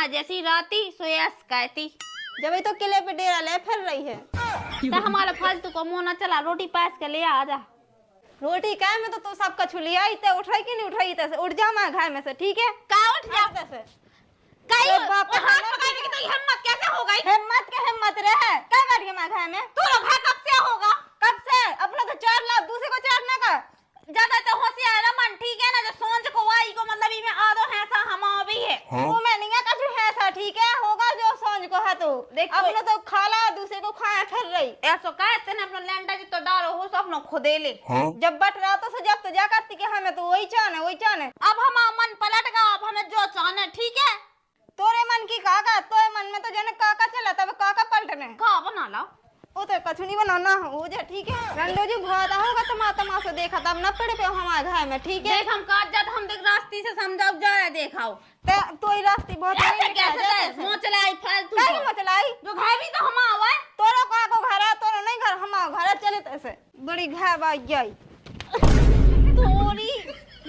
जैसी राती सोयस कहती। जब तो किले पे डेरा ले फिर रही है। तो हमारा फालतू को मुंह न चला, रोटी पास के ले आ जा। रोटी काय में तो सबका छुलिया इते उठ रही कि नहीं उठ रही तैसे उठ जा मैं घर में से, ठीक है? का उठ जा तैसे कहीं तो बाप वो हाथ पकड़ने की तो हिम्मत कैसे हो गई? हिम्मत के हिम्मत रहे क्या बैठ गया मैं घर में? तू लोग है कब से होगा? कब से? अपना तो चार लाख दूसरे को चाटने का ज्यादा तो होशियार है मन, ठीक है ना? जो सोच को आई को मतलब ई में आदो है सा हम भी है। वो मैं नहीं है कछु है सा, ठीक है? होगा जो सोच को है तो देख अपना तो खाला दूसरे को खाया फिर रही। ऐसो कहते ने अपना लैंडा जी तो डालो हो सो अपनो खुदे ले। जब बट रहा तो जब तो जा करती के हमें तो वही चाहने। अब हम मन पलट गया, अब हमें जो चाहने, ठीक है? तोरे मन की काका तोरे मन में तो जने काका चला तब काका पलटने का बना ला वो तो कछु नहीं बनाना हो जा, ठीक है? रंडो जी भादा होगा तमाशा देखा तब न पड़े पे हमारे घर में, ठीक है? देख हम काट जात हम देख रास्ते से समझाओ जा रहे देखाओ तो ही रास्ते बहुत ऐसे कैसे मुंह चलाई फालतू काय मत चलाई जो घर भी तो हम आवा है। तोरो का को घर है तोरो नहीं घर हमारा घर चले तैसे बड़ी घर बाई जाई तोरी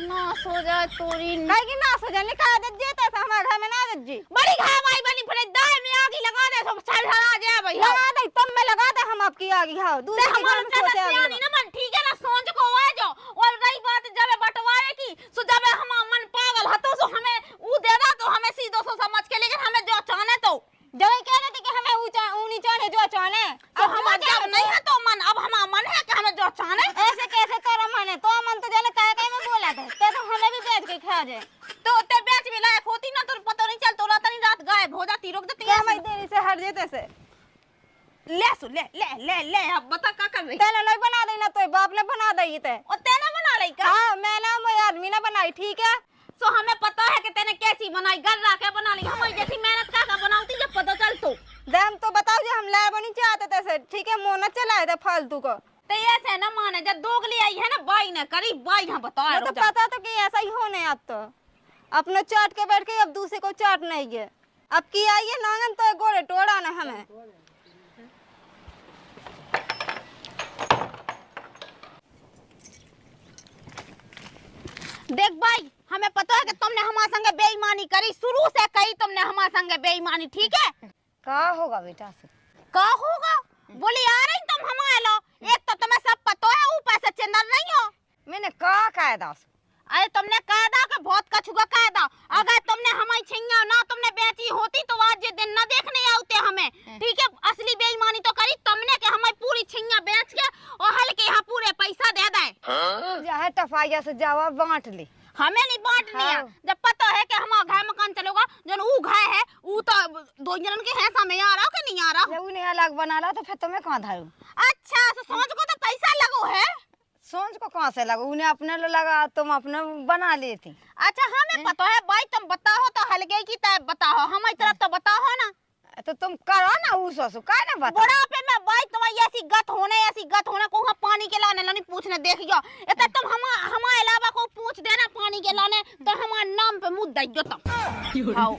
ना सो जाए तोरी काय की ना सो जाने का दे जेते हमारे घर में ना दे जी बड़ी घर भाई बनी फिर दाई में आगी लगा दे सब छल छला जाए भैया लगा दे तुम में लगा दे हम आपकी आगे खाओ दूसरे के घर में सोते आगे नहीं ना मन, ठीक है ना? सोच को आ जाओ। और रही बात जब बंटवारे की सो जब हम मन पागल हतो सो हमें ऊ देदा तो हमें सीधो सो समझ के, लेकिन हमें जो चाहने तो जब कहने थे कि हमें ऊंचा ऊनी चाहने जो चाहने तो हम जब नहीं है तो मन, अब हम मन है कि हमें जो चाहने ऐसे कैसे तोरा मन है तो मन तो जाने काय में बोला था तो हमें भी बेच के खा जाए तो ते बेच भी लायक होती ना तो पता नहीं चलता रात नहीं रात गायब हो जाती, रोक देती क्या मैं देरी से हट जेते से ले सु ले ले ले ले अब बता का कर रही तेने नहीं बना देना तो बाप ने बना दी थे और तेने बना लाई का? हाँ मैं ना मैं आदमी ने बनाई, ठीक है? सो हमें पता है कि तेने कैसी बनाई, घर रखे बना ली। हमारी जैसी मेहनत का बनाती जब पता चल तो दम तो बताओ जो हम लाए बनी चाहते थे, ठीक है? मोह न चलाए थे फालतू को तो ऐसे ना माने जब दोगली आई है ना बाई ने करी बाई यहाँ बताया तो पता तो कि ऐसा ही होने अब तो अपने चाट के बैठ के अब दूसरे को चाट नहीं है अब की आई है नांगन तो गोरे टोड़ा ना हमें देख भाई हमें पता है कि तुमने हमारे संगे बेईमानी करी, शुरू से कही तुमने हमारे संगे बेईमानी, ठीक है? का होगा बेटा से का होगा? बोली आ रही तुम हमारे लो, एक तो तुम्हें सब पता है ऊपर से चिंदर नहीं हो। मैंने का कायदा अरे तुमने कायदा के बहुत कछुआ कायदा, अगर तुमने हमारी छिंगा ना तुमने बेची होती तो आज ये दिन न देखने आते हमें, ठीक है? असली बेईमानी तो करी तुमने कि हमारी पूरी छिंगा बेच के और हल्के यहाँ पूरे पैसा दे दे। जहाँ टफाइया से जावा बांट ले, हमें नहीं बांटनी है। जब पता है कि हमारा घर मकान चलेगा जन ऊ घर है ऊ तो दो जनन के है समय आ रहा कि नहीं आ रहा? जब उन्हें अलग बना ला तो फिर तुम्हें कहाँ धरू? अच्छा तो सोच को तो पैसा लगो है, सोच को कहाँ से लगा? उन्हें अपने लगा तुम अपने बना लेती। अच्छा हमें पता है भाई, तुम बताओ तो हल्के की तरह बताओ, हमारी तरफ तो बताओ ना। तो तुम करो ना उस का ना बता बुढ़ापे में भाई तुम्हारी ऐसी गत होने को पानी के लाने लानी पूछने देखियो इतना तुम हमारे अलावा को पूछ देना पानी के लाने तो हमारे नाम पे मुंह दई तुम आओ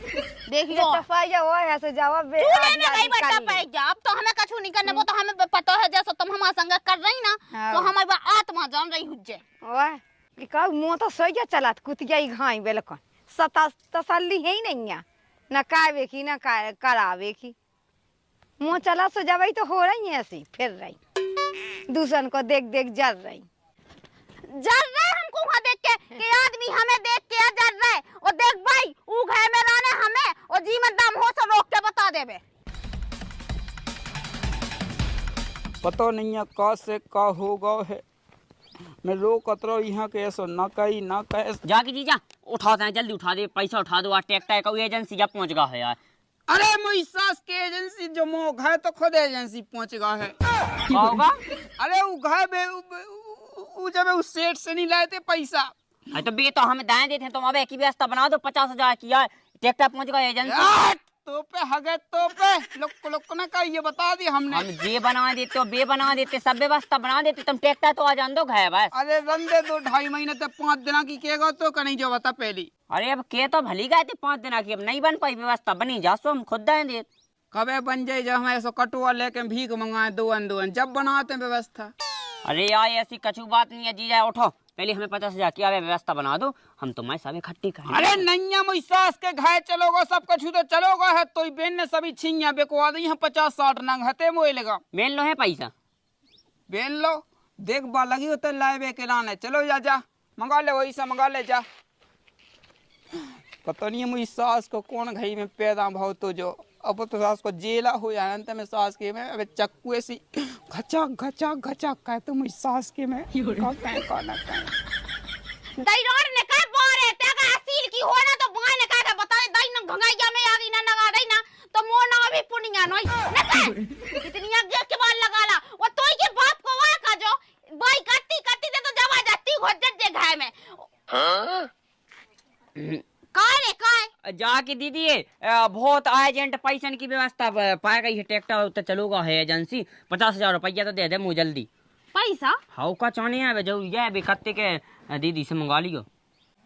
देखियो टफाइया वो ऐसे जवाब तू लेने गई बेटा पैसा, अब तो हमें कछु नहीं करने, वो तो हमें पता है जैसा तुम हमारे संग कर रही ना तो हमारी आत्मा जान रही हुज्जे वाह कि का मुंह तो सही चला कुतिया ही घाई बेलकन सता तसल्ली है ही नहीं है न कावे की न करावे की मुंह चला सो जब तो हो रही है ऐसी फिर रही दूसरन को देख देख जल रही हमको वहाँ देख के कि आदमी हमें देख के जल रहे और देख भाई ऊ घर में रहने हमें और जी में दम हो सो रोक के बता देबे। पता नहीं है का से का होगा है मैं लोग कतरो यहाँ के ऐसा ना कही ना कहे जाके जीजा उठा दे जल्दी उठा दे पैसा उठा दो ट्रैक्टर का एजेंसी जब पहुंच गया है यार। अरे मेरी सास के एजेंसी जो मो घर तो खुद एजेंसी पहुंच गया है क्या होगा? अरे वो घर जब उस सेठ से नहीं लाए थे पैसा अरे तो बे तो हमें दाएं देते हैं, तुम अब एक ही व्यवस्था बना दो 50,000 की यार ट्रैक्टर पहुंच गया एजेंसी तो पे हगे तो पे लोग ने का ये बता दी हमने हम जे बना देते हो बे बना देते सब व्यवस्था बना देते, तुम ट्रैक्टर तो आ जान दो घर बस। अरे रंदे 2-2.5 महीने तक 5 दिन की केगा तो कहीं जो बता पहली। अरे अब के तो भली गए थे 5 दिन की, अब नहीं बन पाई व्यवस्था, बनी जा सो हम खुद दाएं दे कबे बन जाए जब हम ऐसा कटुआ लेके भीख मंगाए 2 जब बनाते व्यवस्था। अरे यार ऐसी कछु बात नहीं है जीजा उठो पहले हमें 50,000 की आवे व्यवस्था बना दो, हम तुम्हारे सब इकट्ठी करेंगे। अरे नैया मुई सास के घाय चलोगा सब कुछ तो चलोगा है तो बेन ने सभी छिया बेकवा दी 50-60 नंग हते मोए लगा मेन लो है पैसा। बेन लो देख बा लगी होते लाए के लाने चलो जा मंगा ले वही से मंगा ले जा। पता नहीं मुई सास को कौन घई में पैदा भाव तो जो अब तो सास को जेला हो जाए अंत में सास के में अब चक्कू ऐसी घचा घचा घचा कहे तो मुई सास के में का ना दई रोड ने का बोरे तेगा असील की होना तो बुआ ने का बता दई न भंगाइया में आगी ना लगा दई ना तो मोर ना भी पुनिया नोई न का कितनी आगे के बाल लगा ला वो तोई के बाप को वा का जो भाई कट्टी कट्टी दे तो जवा जाती हो जज घाय में काहे काहे जाके दीदी बहुत अर्जेंट पैसा की व्यवस्था पाए गई है, ट्रैक्टर तो चलोगा है एजेंसी 50,000 रुपया तो दे दे मुझे जल्दी। पैसा हाउ का चाहने है जो ये भी खत्ते के दीदी से मंगा लियो।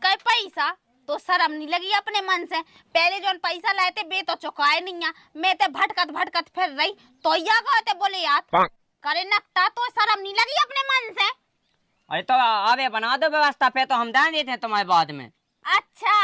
कई पैसा तो शर्म नहीं लगी अपने मन से? पहले जो पैसा लाए थे बे तो चुकाए नहीं है, मैं ते भटकत भटकत फिर रही तो या कहते बोले यार करे नकटा तो शर्म नहीं लगी अपने मन से? अरे तो आवे बना दो व्यवस्था पे तो हम दे देते हैं तुम्हारे बाद में। अच्छा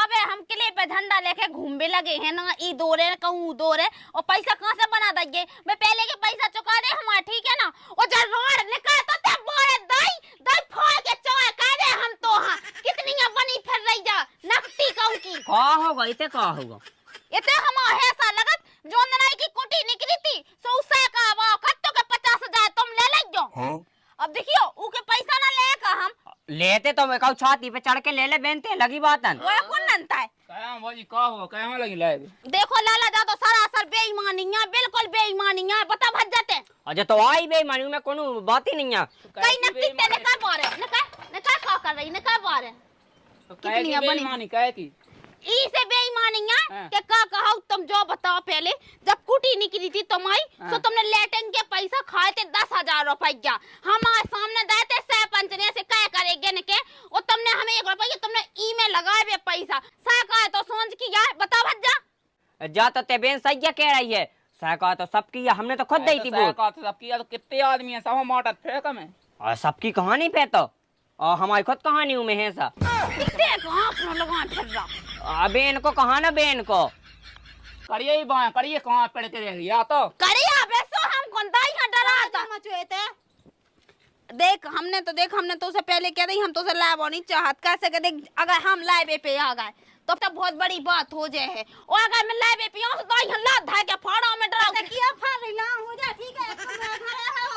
अबे हम किले पे झंडा लेके घूमने लगे हैं ना, ई दोरे कहूँ दोरे और पैसा कहाँ से बना देंगे? मैं पहले के पैसा चुका दे हमारा ठीक है ना। और जब रोड निकाल तो ते बोरे दई दई फोड़ के चोर कह दे हम तो हाँ कितनी बनी फिर रही जा नकटी कहूँ की का होगा इते का होगा इते हम ऐसा लगत जो ननाई की कुटी निकली थी सो उसे का वो खट्टो के 50,000 तुम ले ले जो। अब देखियो ऊके पैसा ना ले का हम लेते तो मैं कहूँ छाती पे चढ़ के ले ले बेनते लगी बात है। वो कौन नंता है? कहां भाजी का होगा कहां लगी लाए देखो लाला जा तो सरासर बेईमानी है, बिल्कुल बेईमानी है, बता भज जाते। अच्छा तो आई बेईमानी में कोनो बात ही नहीं है। कई नक्की तेरे का बारे न का कर रही न का बारे कितनी बेईमानी कहे की ई से बेईमानी है कि का कहू तुम जो बताओ पहले जब कुटी निकली थी तुम्हारी तो तुमने लेटन के पैसा खाए थे 10,000 रुपया हमारे सामने दे थे सरपंच ने से क्या करेगे न के और तुमने हमें 1 रुपया तुमने ई में लगाए वे पैसा सा का तो सोच की यार बता भज्जा जा तो ते बेन सही कह रही है। सहका तो सबकी है, हमने तो खुद दी थी वोट। सबकी तो कितने आदमी है सब मोटा फेंक में और सबकी कहानी पे तो और हमारी खुद कहानी में है सा कितने कहां अपना लगा फिर रहा बेन को कहा ना बेन को करिए ही बाएं करिए कहां पड़ते रह या तो करिया बेसो हम कौन दाई का डरा था मचुए थे। देख हमने तो उसे पहले कह दी हम तो उसे लाभ नहीं चाहत कैसे के देख अगर हम लाइव पे आ गए तो तब बहुत बड़ी बात हो जाए है और अगर मैं लाइव पे आऊं तो दाई हल्ला धाय के फाड़ा में डरा के किया फाड़ रही ना हो जा ठीक है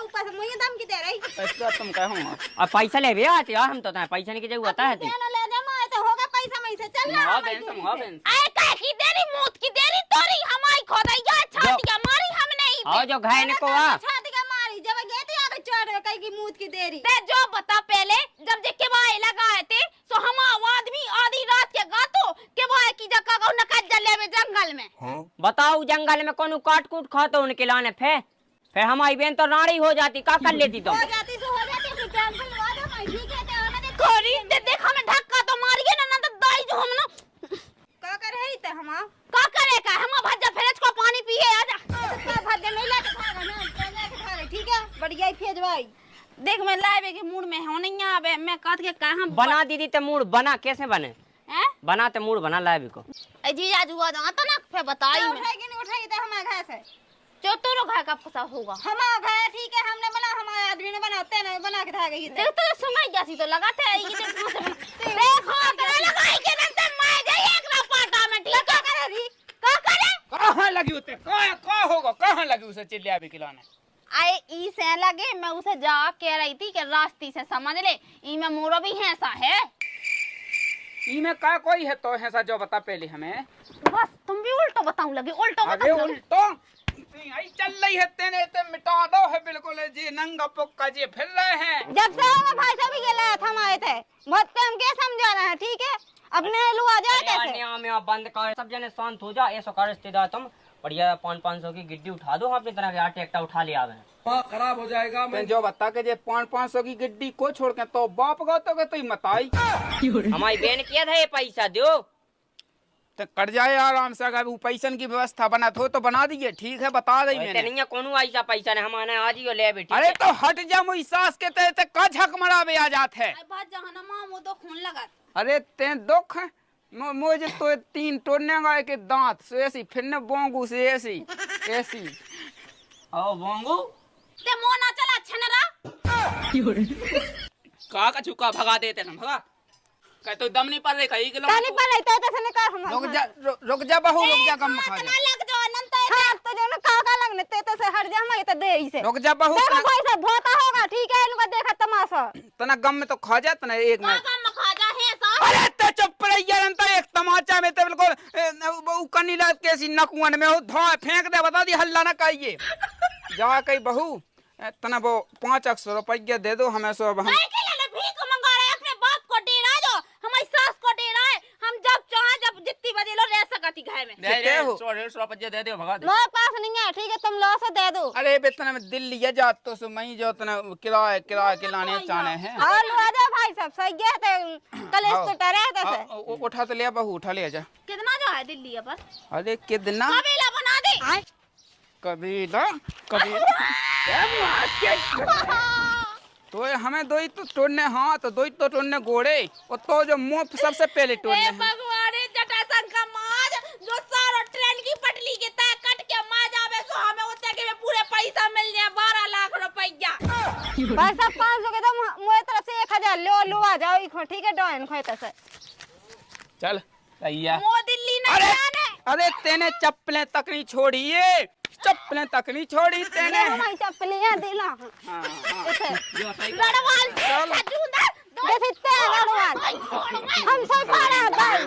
ऊपर से मुझे दम की दे रही पैसा तुम कहूं अब पैसा ले भी आते यार हम तो पैसा नहीं की जरूरत है ले जा मां तो होगा पैसा में से चल ना बेन आए का की देरी मौत की देरी तोरी हमारी खोदैया छातिया मारी हमने ही आओ जो घायल को आ छातिया मारी जब गए थे आगे चढ़ कहीं की मूत की देरी ते जो बता पहले जब जे के बाय लगाए थे सो हम आदमी आधी रात के गातो के बाय की जगह को नकज जले में जंगल में बताओ जंगल में कौन काट कूट खातो उनके लाने फिर हमारी बहन तो राड़ी हो जाती का कर लेती तुम हो जाती तो हो जाती फिर टेंशन लगा दो मैं ठीक है तो ना देख कोरी दे देख हमें धक्का तो मारिए ना तो दाई जो हम ना का कर है ते हम का करे का हम भज्जा फ्रिज को पानी पिए आजा का भज्जा नहीं लाके खागा ना पहले के खा ठीक है बढ़िया ही फेज भाई देख मैं लाइव के मूड में हो नहीं आवे मैं कहत के कहां बना दीदी ते मूड बना कैसे बने हैं बना ते मूड बना लाइव को ए जीजा जुआ जाता ना फिर बताई मैं उठाएगी नहीं उठाई तो हमारे घर से जो तोरो घर का फसा होगा हमारा घर ठीक है हमने बना हमारे आदमी ने बनाते हैं बना के था गई देख तो सुनाई जैसी तो लगाते है ये देखो तेरे लगाई के ना मैं गई एक रपाटा में ठीक है करे री का करे कहां लगी होते का होगा कहां लगी उसे चिल्लिया भी खिलाने आए ई से लगे मैं उसे जा कह रही थी कि रास्ते से समझ ले ई में मोरो भी है ऐसा है ई में का कोई है तो ऐसा जो बता पहले हमें बस तुम भी उल्टो बताऊं लगे उल्टो अबे उल्टो आई चल रही है तेने ते मिटा दो है बिल्कुल जी नंगा पुक्का जी फिर रहे हैं जब से हम भाई साहब के लाया था हम आए थे बहुत टाइम के समझा रहे हैं ठीक है अपने लो आ जाए कैसे में आप बंद कर सब जने शांत हो जा ऐसा कर रिश्तेदार तुम बढ़िया 500 की गिड्डी उठा दो अपनी तरह के आटे एकटा उठा ले आवे खराब हो जाएगा मैं जो बता के जे 500 की गिड्डी को छोड़ के तो बाप गो तो के तो मत आई हमारी बहन किया था ये पैसा दो तो कर जाए आराम से। अगर वो पैसन की व्यवस्था बना तो बना दिए, ठीक है, बता दी मैंने। नहीं कोनो ऐसा पैसा नहीं हमारे आज ही ले बेटी। अरे तो हट जा, मुई सास के ते का झक मरावे आ जात है। बात जहां मां वो तो खून लगा। अरे ते दुख है मुझे तो 3 टोड़ने गए के दांत से ऐसी, फिर न बोंगू से ऐसी ऐसी। ओ बोंगू ते मोना चला छनरा का चुका भगा देते ना, भगा कह तो दम नहीं पड़ रही कहीं किलो ताली पर तो तसे ने कर हम रुक जा बहू, रुक जा, कम खा जा। ना लग जो अनंत हां तो जो ना का लगने ते तसे हट जा, हम तो दे ही से रुक जा बहू, देखो भाई साहब धोता होगा, ठीक है, इनको देखा तमाशा। तना गम में तो खा जा तना एक मिनट। का खा जा है सा। अरे तो चुप रही यार, अंतर एक तमाचा में तो बिल्कुल वो कनी लात कैसी नकुअन में हो धो फेंक दे, बता दी हल्ला ना कहिए। जा कही बहू तना वो 500 रुपया दे दो हमें सो। हम नहीं के लिए भीख मंगा रहे हैं, अपने बाप को डेरा दो, हमारी सास को डेरा है, हम जब चाहे जब जितनी बजे लो रह सकती घर में। दे दे 100 रुपया दे दो भगा दे। मेरे पास नहीं है, ठीक है, तुम लो से दे दो। अरे बेतना में दिल्ली है जात तो सो मई जो तना किराए के लाने चाहने हैं। हां लो जा भाई साहब, सही है, तो कल इस तो टरे तसे उठा तो ले बहू, उठा ले जा। कितना जो है दिल्ली है बस अरे कितना कबीला बना दे। कबीला तो हमें दो ही तो तोड़ने, हाँ तो दो ही तो तोड़ने घोड़े, और तो जो मुंह सबसे पहले तोड़ने हैं। भगवान जटासन का माज जो सारा ट्रेन की पटली के तय कट के माज आवे सो हमें उतने के में पूरे पैसा मिल जाए 12 लाख रुपया। भाई साहब 500 के तो मोए तरफ से 1000 लो आ जाओ, इखो ठीक है, डोन खोए तसे चल सही है। वो दिल्ली नहीं अरे जाने। अरे तेने चप्पलें तक नहीं छोड़ी, ये चप्पलें तक नहीं छोड़ी तेने। हमारी चप्पलियां दिला लड़वाल चल। सजूंदा देखते हैं लड़वाल हम सब खड़ा भाई।